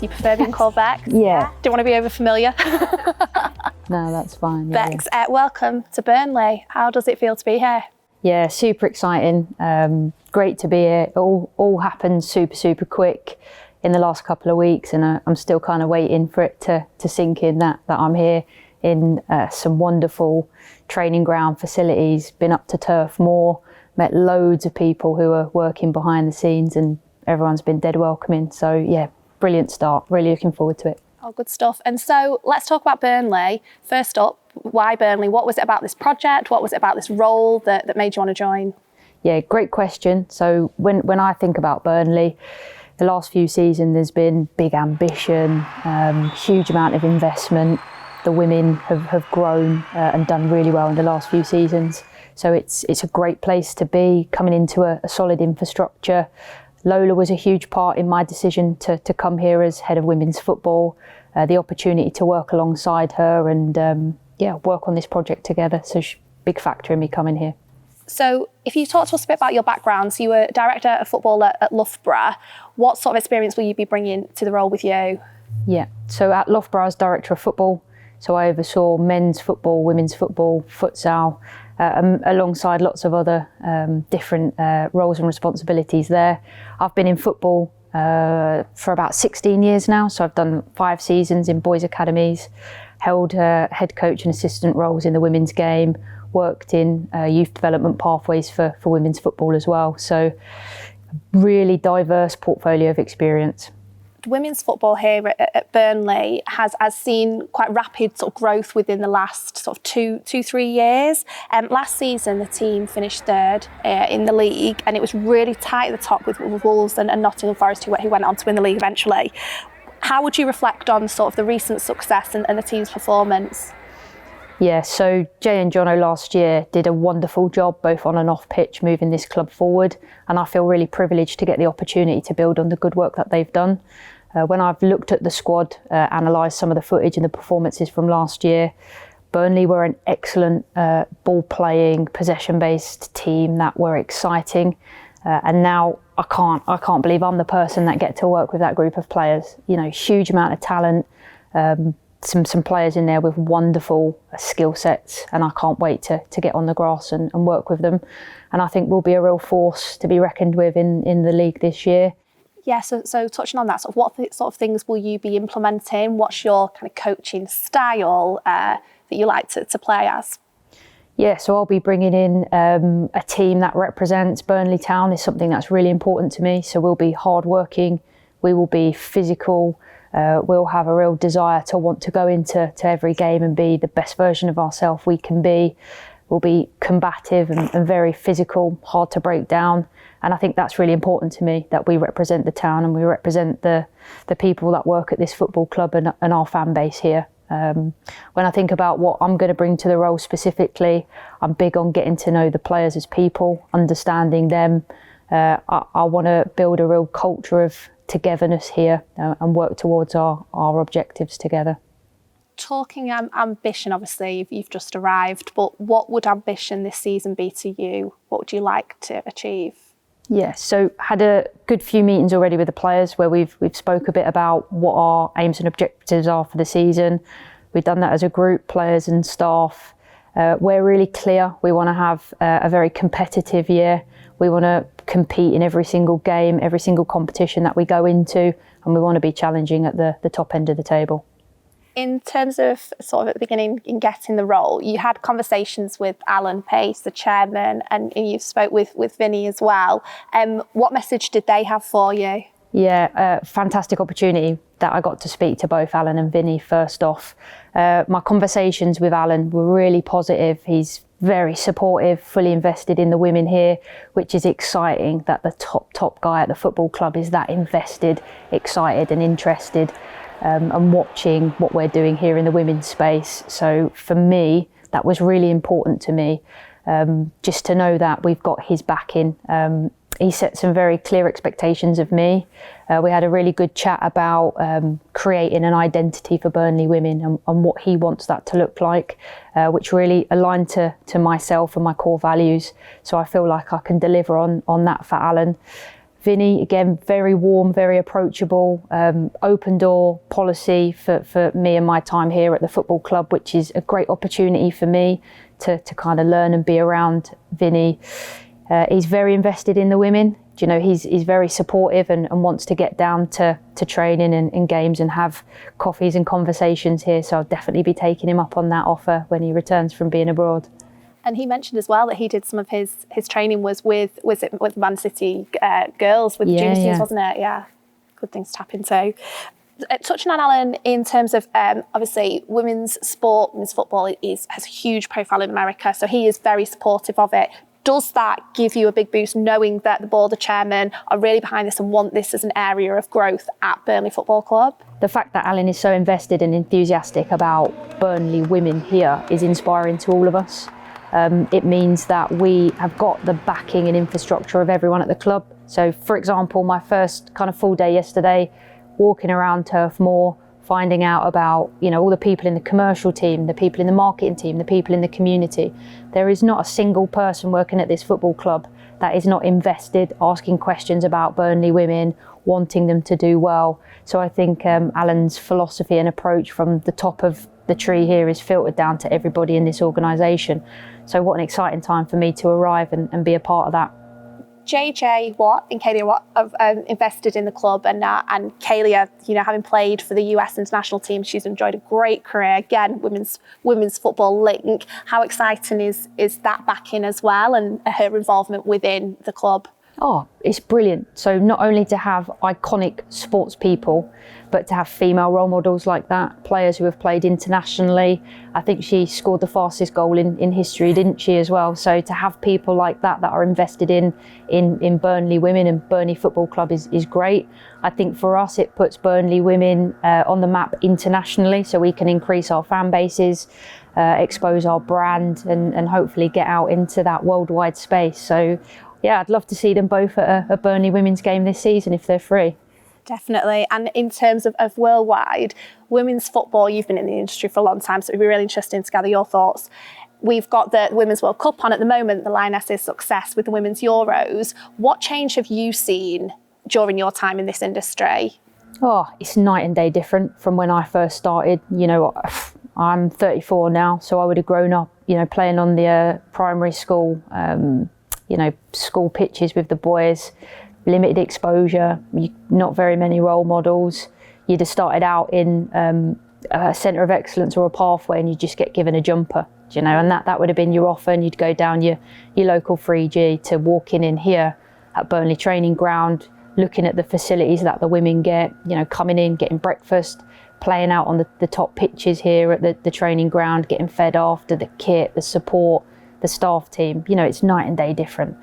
You prefer being called Bex? Yeah. Don't want to be over familiar. No, that's fine. Bex, welcome to Burnley. How does it feel to be here? Yeah, super exciting. Great to be here. It all happened super quick in the last couple of weeks, and I'm still kind of waiting for it to sink in that I'm here in some wonderful training ground facilities. Been up to Turf Moor, met loads of people who are working behind the scenes, and everyone's been dead welcoming. So yeah, brilliant start. Really looking forward to it. Oh, good stuff. And so let's talk about Burnley. First up, why Burnley? What was it about this project? What was it about this role that made you want to join? Yeah, great question. So when I think about Burnley, the last few seasons there's been big ambition, huge amount of investment. The women have grown and done really well in the last few seasons. So it's a great place to be, coming into a solid infrastructure. Lola was a huge part in my decision to come here as head of women's football. The opportunity to work alongside her and work on this project together. So big factor in me coming here. So if you talk to us a bit about your background, so you were director of football at Loughborough. What sort of experience will you be bringing to the role with you? Yeah, so at Loughborough I was director of football. So I oversaw men's football, women's football, futsal, alongside lots of other different roles and responsibilities there. I've been in football for about 16 years now. So I've done 5 seasons in boys' academies, held head coach and assistant roles in the women's game, worked in youth development pathways for women's football as well. So really diverse portfolio of experience. Women's football here at Burnley has seen quite rapid sort of growth within the last sort of two, 3 years. Last season, the team finished third in the league, and it was really tight at the top with Wolves and Nottingham Forest, who went on to win the league eventually. How would you reflect on sort of the recent success and the team's performance? Yeah, so Jay and Jono last year did a wonderful job both on and off pitch moving this club forward, and I feel really privileged to get the opportunity to build on the good work that they've done. When I've looked at the squad, analysed some of the footage and the performances from last year, Burnley were an excellent ball-playing, possession-based team that were exciting, and now I can't believe I'm the person that get to work with that group of players. You know, huge amount of talent. Some players in there with wonderful skill sets, and I can't wait to get on the grass and work with them. And I think we'll be a real force to be reckoned with in the league this year. Yeah, so touching on that, sort of what sort of things will you be implementing? What's your kind of coaching style that you like to play as? Yeah, so I'll be bringing in a team that represents Burnley Town. Is something that's really important to me. So we'll be hardworking, we will be physical. We'll have a real desire to want to go into every game and be the best version of ourselves we can be. We'll be combative and very physical, hard to break down. And I think that's really important to me, that we represent the town and we represent the people that work at this football club and our fan base here. When I think about what I'm going to bring to the role specifically, I'm big on getting to know the players as people, understanding them. I want to build a real culture of togetherness here and work towards our objectives together. Talking ambition, obviously you've just arrived, but what would ambition this season be to you? What would you like to achieve? Yeah, so had a good few meetings already with the players where we've spoke a bit about what our aims and objectives are for the season. We've done that as a group, players and staff. We're really clear. We want to have a very competitive year. We want to compete in every single game, every single competition that we go into, and we want to be challenging at the top end of the table. In terms of sort of at the beginning in getting the role, you had conversations with Alan Pace, the chairman, and you spoke with Vinny as well. What message did they have for you? Yeah, fantastic opportunity that I got to speak to both Alan and Vinny first off. My conversations with Alan were really positive. He's very supportive, fully invested in the women here, which is exciting that the top guy at the football club is that invested, excited and interested. And watching what we're doing here in the women's space. So for me, that was really important to me, just to know that we've got his backing. He set some very clear expectations of me. We had a really good chat about creating an identity for Burnley Women and what he wants that to look like, which really aligned to myself and my core values. So I feel like I can deliver on that for Alan. Vinny, again, very warm, very approachable, open door policy for me and my time here at the football club, which is a great opportunity for me to kind of learn and be around Vinny. He's very invested in the women. You know, he's very supportive and wants to get down to training and games and have coffees and conversations here. So I'll definitely be taking him up on that offer when he returns from being abroad. And he mentioned as well that he did some of his training was it Man City girls with junior teams, wasn't it? Yeah, good things to tap into. Touching on Alan in terms of obviously women's football has a huge profile in America, so he is very supportive of it. Does that give you a big boost knowing that the board of chairmen are really behind this and want this as an area of growth at Burnley Football Club? The fact that Alan is so invested and enthusiastic about Burnley women here is inspiring to all of us. It means that we have got the backing and infrastructure of everyone at the club. So, for example, my first kind of full day yesterday, walking around Turf Moor, finding out about, you know, all the people in the commercial team, the people in the marketing team, the people in the community. There is not a single person working at this football club that is not invested, asking questions about Burnley women, wanting them to do well. So I think Alan's philosophy and approach from the top of the tree here is filtered down to everybody in this organisation. So what an exciting time for me to arrive and be a part of that. JJ Watt and Kaylee Watt have invested in the club, and Kaylee, you know, having played for the US international team, she's enjoyed a great career. Again, women's football link. How exciting is that backing as well, and her involvement within the club? Oh, it's brilliant. So not only to have iconic sports people, but to have female role models like that, players who have played internationally. I think she scored the fastest goal in history, didn't she, as well? So to have people like that are invested in Burnley Women and Burnley Football Club is great. I think for us, it puts Burnley Women on the map internationally, so we can increase our fan bases, expose our brand, and hopefully get out into that worldwide space. So yeah, I'd love to see them both at a Burnley women's game this season if they're free. Definitely. And in terms of worldwide, women's football, you've been in the industry for a long time, so it'd be really interesting to gather your thoughts. We've got the Women's World Cup on at the moment, the Lionesses' success with the Women's Euros. What change have you seen during your time in this industry? Oh, it's night and day different from when I first started. You know, I'm 34 now, so I would have grown up, you know, playing on the primary school, you know, school pitches with the boys, limited exposure, not very many role models. You'd have started out in a centre of excellence or a pathway and you just get given a jumper, you know, and that would have been your offer, and you'd go down your local 3G to walking in here at Burnley training ground, looking at the facilities that the women get, you know, coming in, getting breakfast, playing out on the top pitches here at the training ground, getting fed after, the kit, the support, the staff team. You know, it's night and day different.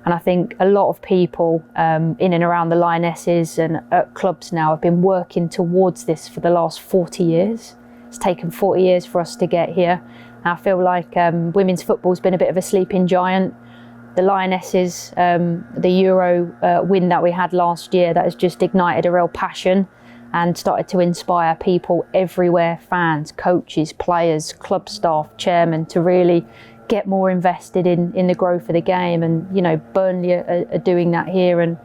And I think a lot of people in and around the Lionesses and at clubs now have been working towards this for the last 40 years. It's taken 40 years for us to get here. And I feel like women's football's been a bit of a sleeping giant. The Lionesses, the Euro win that we had last year, that has just ignited a real passion and started to inspire people everywhere, fans, coaches, players, club staff, chairmen, to really get more invested in the growth of the game. And, you know, Burnley are doing that here, and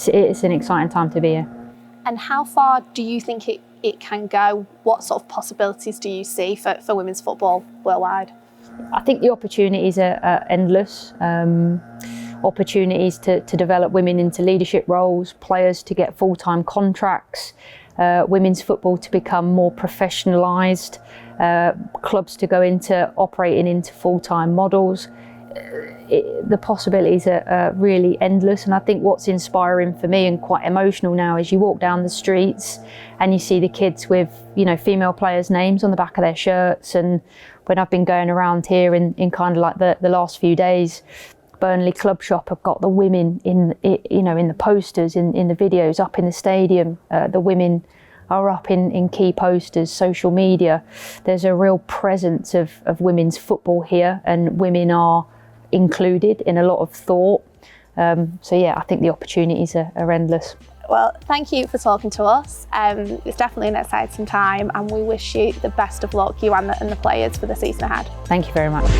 it's an exciting time to be here. And how far do you think it can go? What sort of possibilities do you see for women's football worldwide? I think the opportunities are endless. Opportunities to develop women into leadership roles, players to get full-time contracts, women's football to become more professionalised, clubs to go into operating into full-time models. The possibilities are really endless, and I think what's inspiring for me and quite emotional now is you walk down the streets and you see the kids with, you know, female players' names on the back of their shirts. And when I've been going around here in kind of like the last few days, Burnley Club Shop have got the women in the posters, in the videos, up in the stadium. The women are up in key posters, social media. There's a real presence of women's football here, and women are included in a lot of thought. So yeah, I think the opportunities are endless. Well, thank you for talking to us. It's definitely an exciting time, and we wish you the best of luck, you and the players, for the season ahead. Thank you very much.